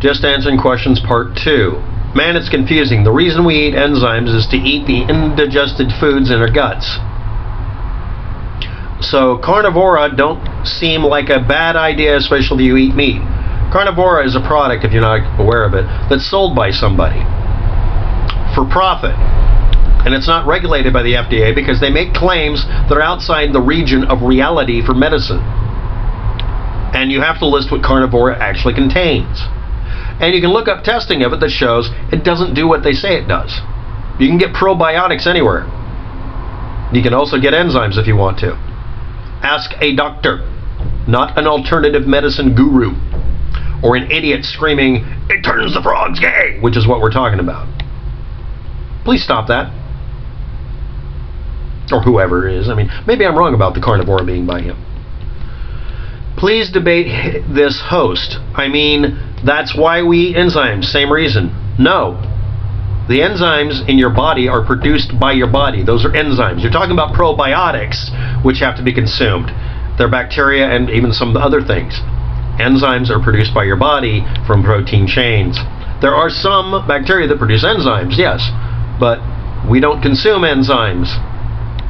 Just answering questions part 2. Man, it's confusing. The reason we eat enzymes is to eat the indigested foods in our guts. So carnivora don't seem like a bad idea, especially if you eat meat. Carnivora is a product, if you're not aware of it, that's sold by somebody for profit. And it's not regulated by the FDA because they make claims that are outside the region of reality for medicine. And you have to list what carnivora actually contains. And you can look up testing of it that shows it doesn't do what they say it does. You can get probiotics anywhere. You can also get enzymes if you want to. Ask a doctor, not an alternative medicine guru, or an idiot screaming, "It turns the frogs gay," which is what we're talking about. Please stop that. Or whoever it is. I mean, maybe I'm wrong about the carnivora being by him. Please debate this host. I mean, that's why we eat enzymes. Same reason. No. The enzymes in your body are produced by your body. Those are enzymes. You're talking about probiotics, which have to be consumed. They're bacteria and even some of the other things. Enzymes are produced by your body from protein chains. There are some bacteria that produce enzymes, yes, but we don't consume enzymes.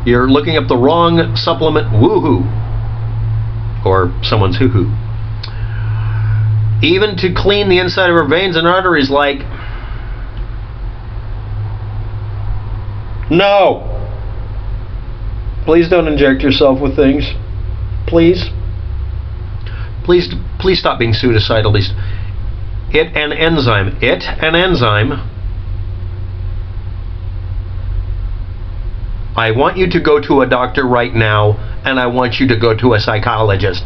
You're looking up the wrong supplement, woohoo, or someone's hoo-hoo. Even to clean the inside of our veins and arteries, like, no. Please don't inject yourself with things. Please. Please stop being suicidal. An enzyme. I want you to go to a doctor right now, and I want you to go to a psychologist.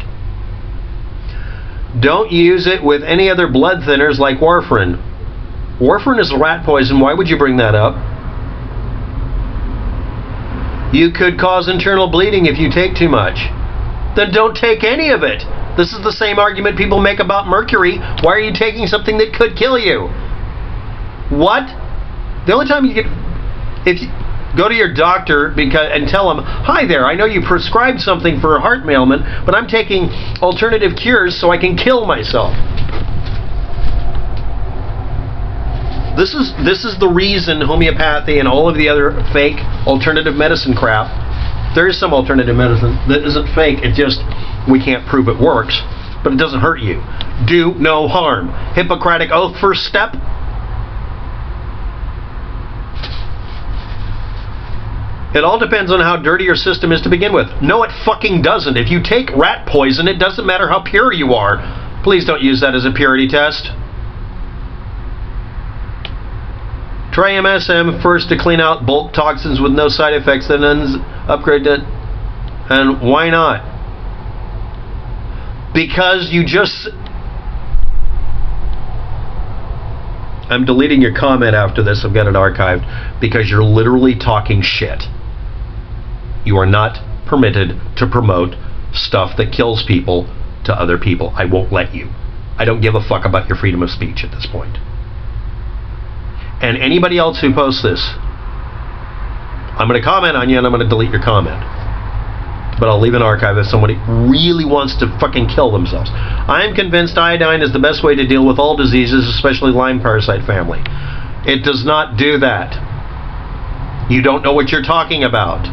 Don't use it with any other blood thinners like warfarin. Warfarin is rat poison. Why would you bring that up? You could cause internal bleeding if you take too much. Then don't take any of it. This is the same argument people make about mercury. Why are you taking something that could kill you? What? The only time you get... If you go to your doctor and tell him, "Hi there, I know you prescribed something for a heart ailment, but I'm taking alternative cures so I can kill myself." This is the reason homeopathy and all of the other fake alternative medicine crap. There is some alternative medicine that isn't fake. It just, we can't prove it works, but it doesn't hurt you. Do no harm. Hippocratic oath first step. It all depends on how dirty your system is to begin with. No, it fucking doesn't. If you take rat poison, it doesn't matter how pure you are. Please don't use that as a purity test. Try MSM first to clean out bulk toxins with no side effects, then upgrade it. And why not? Because you just... I'm deleting your comment after this. I've got it archived. Because you're literally talking shit. You are not permitted to promote stuff that kills people to other people. I won't let you. I don't give a fuck about your freedom of speech at this point. And anybody else who posts this, I'm going to comment on you and I'm going to delete your comment. But I'll leave an archive if somebody really wants to fucking kill themselves. I am convinced iodine is the best way to deal with all diseases, especially Lyme parasite family. It does not do that. You don't know what you're talking about.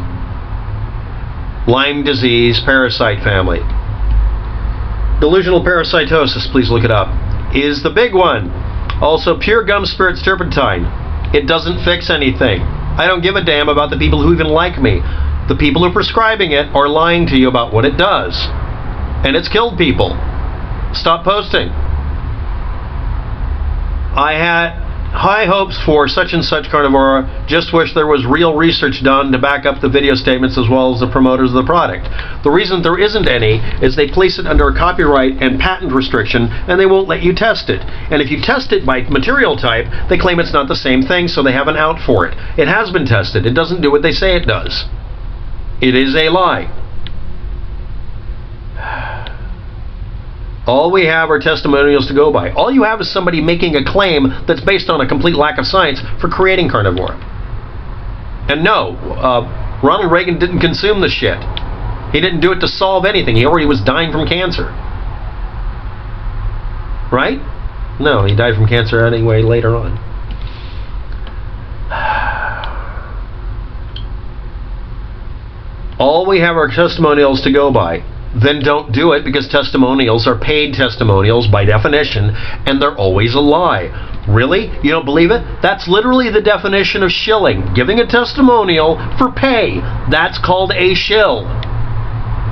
Lyme disease, parasite family. Delusional parasitosis, please look it up, is the big one. Also, pure gum spirits turpentine. It doesn't fix anything. I don't give a damn about the people who even like me. The people who are prescribing it are lying to you about what it does. And it's killed people. Stop posting. I had high hopes for such and such carnivora. Just wish there was real research done to back up the video statements as well as the promoters of the product. The reason there isn't any is they place it under a copyright and patent restriction and they won't let you test it. And if you test it by material type, they claim it's not the same thing, so they have an out for it. It has been tested. It doesn't do what they say it does. It is a lie. All we have are testimonials to go by. All you have is somebody making a claim that's based on a complete lack of science for creating carnivora. And no, Ronald Reagan didn't consume the shit. He didn't do it to solve anything. He already was dying from cancer. Right? No, he died from cancer anyway later on. All we have are testimonials to go by. Then don't do it, because testimonials are paid testimonials by definition, and they're always a lie. Really? You don't believe it? That's literally the definition of shilling. Giving a testimonial for pay. That's called a shill.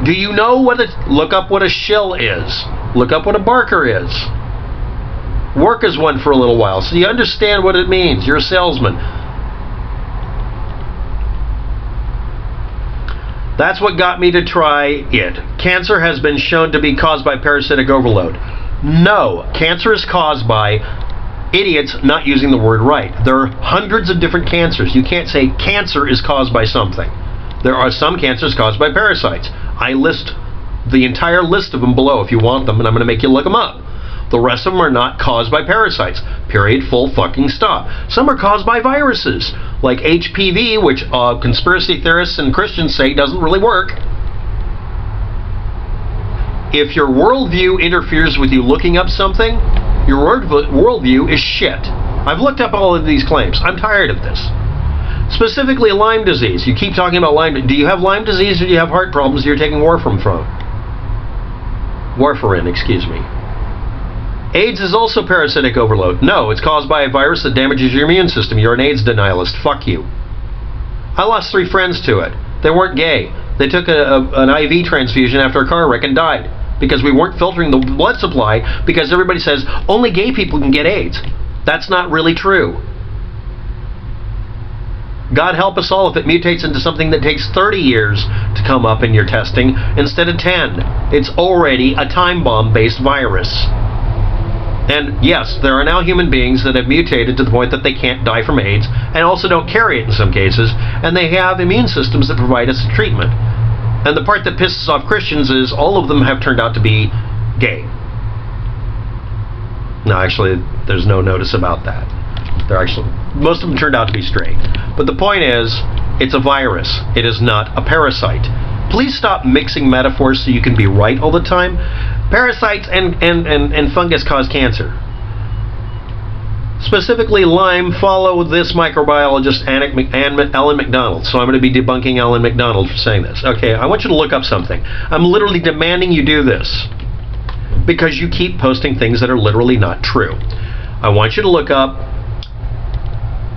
Do you know what look up what a shill is. Look up what a barker is. Work as one for a little while, so you understand what it means. You're a salesman. That's what got me to try it. Cancer has been shown to be caused by parasitic overload. No, cancer is caused by idiots not using the word right. There are hundreds of different cancers. You can't say cancer is caused by something. There are some cancers caused by parasites. I list the entire list of them below if you want them, and I'm going to make you look them up. The rest of them are not caused by parasites. Period. Full fucking stop. Some are caused by viruses, like HPV, which conspiracy theorists and Christians say doesn't really work. If your worldview interferes with you looking up something, your worldview is shit. I've looked up all of these claims. I'm tired of this. Specifically Lyme disease. You keep talking about Lyme. Do you have Lyme disease, or do you have heart problems you're taking warfarin from? Warfarin, excuse me. AIDS is also parasitic overload. No, it's caused by a virus that damages your immune system. You're an AIDS denialist. Fuck you. I lost 3 friends to it. They weren't gay. They took an IV transfusion after a car wreck and died because we weren't filtering the blood supply, because everybody says only gay people can get AIDS. That's not really true. God help us all if it mutates into something that takes 30 years to come up in your testing instead of 10. It's already a time bomb-based virus. And yes, there are now human beings that have mutated to the point that they can't die from AIDS, and also don't carry it in some cases, and they have immune systems that provide us treatment. And the part that pisses off Christians is all of them have turned out to be gay. No, actually, there's no notice about that. Most of them turned out to be straight. But the point is, it's a virus. It is not a parasite. Please stop mixing metaphors so you can be right all the time. Parasites and fungus cause cancer. Specifically Lyme, follow this microbiologist Ellen McDonald. So I'm going to be debunking Ellen McDonald for saying this. Okay, I want you to look up something. I'm literally demanding you do this, because you keep posting things that are literally not true. I want you to look up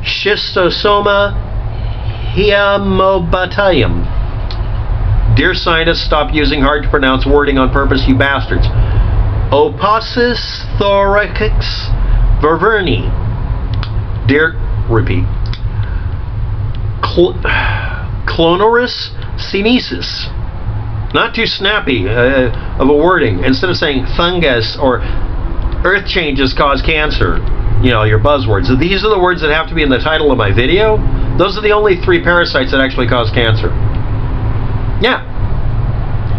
Schistosoma hyamobacterium. Dear scientists, stop using hard-to-pronounce wording on purpose, you bastards. Oposis thorax ververni. Repeat. Clonorus sinesis. Not too snappy of a wording. Instead of saying fungus or earth changes cause cancer, you know, your buzzwords. These are the words that have to be in the title of my video. Those are the only 3 parasites that actually cause cancer. Yeah.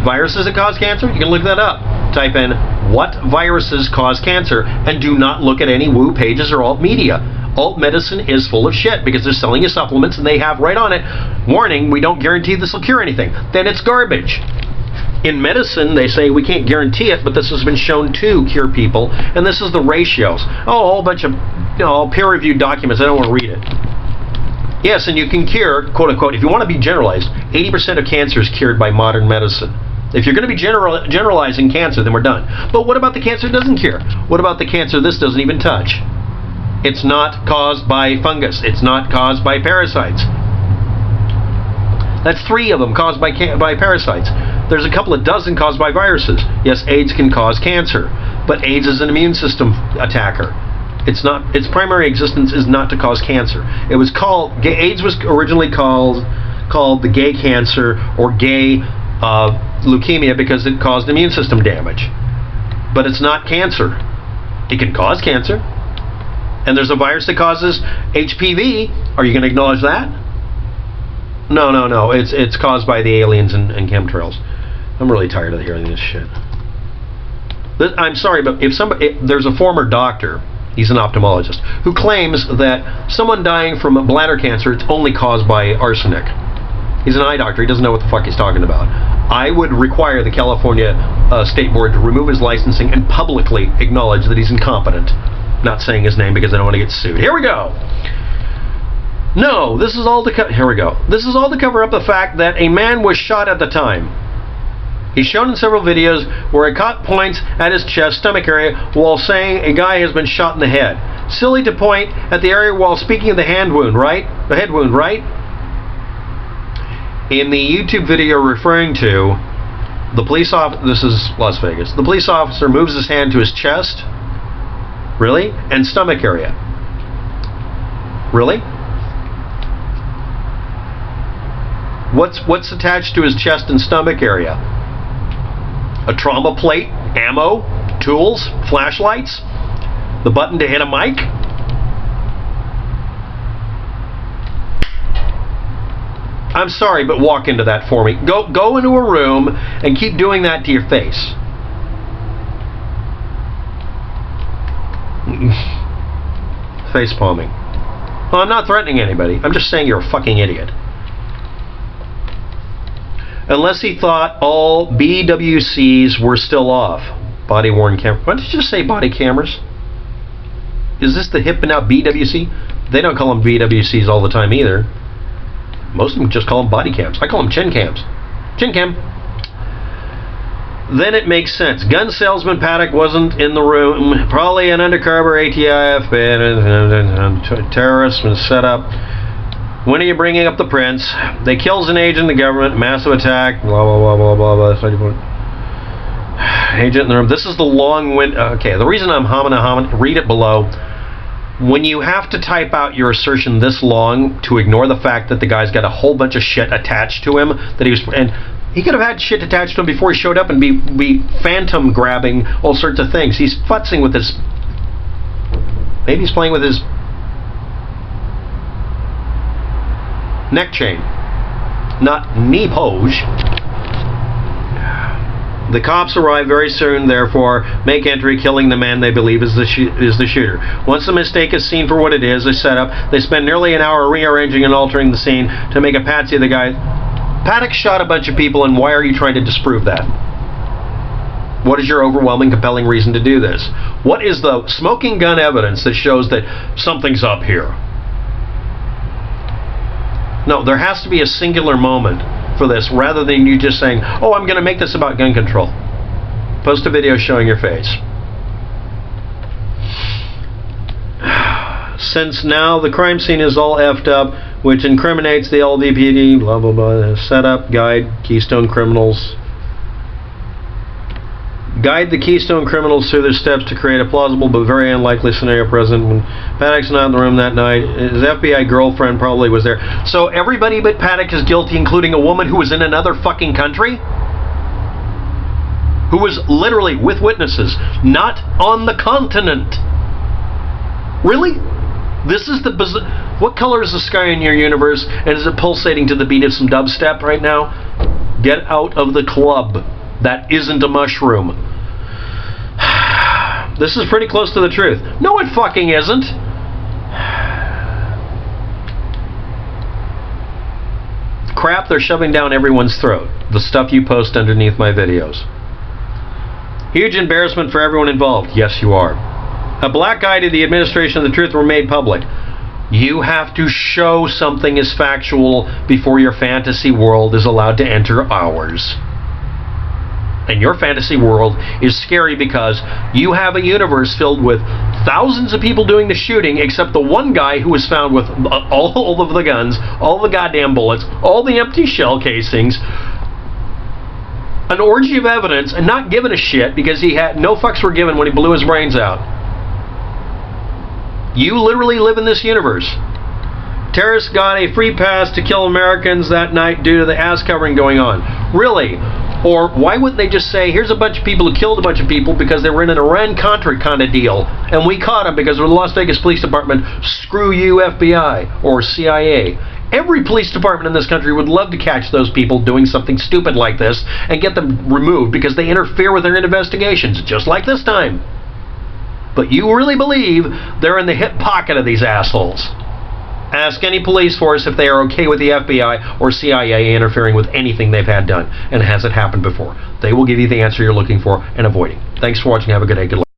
Viruses that cause cancer? You can look that up. Type in, what viruses cause cancer? And do not look at any woo pages or alt media. Alt medicine is full of shit, because they're selling you supplements and they have right on it, warning, we don't guarantee this will cure anything. Then it's garbage. In medicine, they say we can't guarantee it, but this has been shown to cure people, and this is the ratios. Oh, a whole bunch of peer-reviewed documents. I don't want to read it. Yes, and you can cure, quote-unquote, if you want to be generalized, 80% of cancer is cured by modern medicine. If you're going to be generalizing cancer, then we're done. But what about the cancer that doesn't cure? What about the cancer this doesn't even touch? It's not caused by fungus. It's not caused by parasites. That's 3 of them caused by parasites. There's a couple of dozen caused by viruses. Yes, AIDS can cause cancer, but AIDS is an immune system attacker. It's not. Its primary existence is not to cause cancer. It was called AIDS was originally called the gay cancer or gay leukemia because it caused immune system damage. But it's not cancer. It can cause cancer. And there's a virus that causes HPV. Are you going to acknowledge that? No. It's caused by the aliens and chemtrails. I'm really tired of hearing this shit. I'm sorry, but if there's a former doctor, he's an ophthalmologist, who claims that someone dying from bladder cancer, it's only caused by arsenic. He's an eye doctor. He doesn't know what the fuck he's talking about. I would require the California State Board to remove his licensing and publicly acknowledge that he's incompetent. Not saying his name because I don't want to get sued. Here we go. No, this is all to here we go. This is all to cover up the fact that a man was shot at the time. He's shown in several videos where a cop points at his chest, stomach area, while saying a guy has been shot in the head. Silly to point at the area while speaking of the hand wound, right? The head wound, right? In the YouTube video referring to the police officer, this is Las Vegas. The police officer moves his hand to his chest, really, and stomach area. Really? What's attached to his chest and stomach area? A trauma plate, ammo, tools, flashlights, the button to hit a mic. I'm sorry, but walk into that for me. Go into a room and keep doing that to your face. Face palming. Well, I'm not threatening anybody. I'm just saying you're a fucking idiot. Unless he thought all BWCs were still off. Body worn camera. Why did you just say body cameras? Is this the hip and out BWC? They don't call them BWCs all the time either. Most of them just call them body cams. I call them chin cams. Chin cam. Then it makes sense. Gun salesman Paddock wasn't in the room. Probably an undercover ATF terrorist was set up. When are you bringing up the prince? They kills an agent in the government. Massive attack. Blah, blah, blah, blah, blah, blah. Agent in the room. This is the long wind. Okay, the reason I'm humming, read it below. When you have to type out your assertion this long to ignore the fact that the guy's got a whole bunch of shit attached to him, that he was, and he could have had shit attached to him before he showed up and be phantom grabbing all sorts of things. He's futzing with his, maybe he's playing with his neck chain, not knee pose. The cops arrive very soon, therefore make entry, killing the man they believe is the shooter. Once the mistake is seen for what it is, a setup, they spend nearly an hour rearranging and altering the scene to make a patsy of the guy. Paddock shot a bunch of people, and why are you trying to disprove that? What is your overwhelming, compelling reason to do this? What is the smoking gun evidence that shows that something's up here? No, there has to be a singular moment for this, rather than you just saying, oh, I'm going to make this about gun control. Post a video showing your face. Since now the crime scene is all effed up, which incriminates the LVPD, blah, blah, blah, setup, guide, Keystone criminals. Guide the Keystone criminals through their steps to create a plausible but very unlikely scenario present. When Paddock's not in the room that night, his FBI girlfriend probably was there. So everybody but Paddock is guilty, including a woman who was in another fucking country? Who was literally with witnesses, not on the continent. Really? This is the bizarre. What color is the sky in your universe? And is it pulsating to the beat of some dubstep right now? Get out of the club. That isn't a mushroom. This is pretty close to the truth. No, it fucking isn't. Crap they're shoving down everyone's throat. The stuff you post underneath my videos. Huge embarrassment for everyone involved. Yes, you are. A black eye to the administration of the truth were made public. You have to show something is factual before your fantasy world is allowed to enter ours. And your fantasy world is scary because you have a universe filled with thousands of people doing the shooting, except the one guy who was found with all of the guns, all the goddamn bullets, all the empty shell casings, an orgy of evidence, and not giving a shit because he had no fucks were given when he blew his brains out. You literally live in this universe. Terrorists got a free pass to kill Americans that night due to the ass covering going on. Really? Or why wouldn't they just say, here's a bunch of people who killed a bunch of people because they were in an Iran-Contra kind of deal, and we caught them because of the Las Vegas Police Department, screw you FBI or CIA. Every police department in this country would love to catch those people doing something stupid like this and get them removed because they interfere with their investigations, just like this time. But you really believe they're in the hip pocket of these assholes. Ask any police force if they are okay with the FBI or CIA interfering with anything they've had done, and has it happened before. They will give you the answer you're looking for and avoiding. Thanks for watching. Have a good day. Good luck.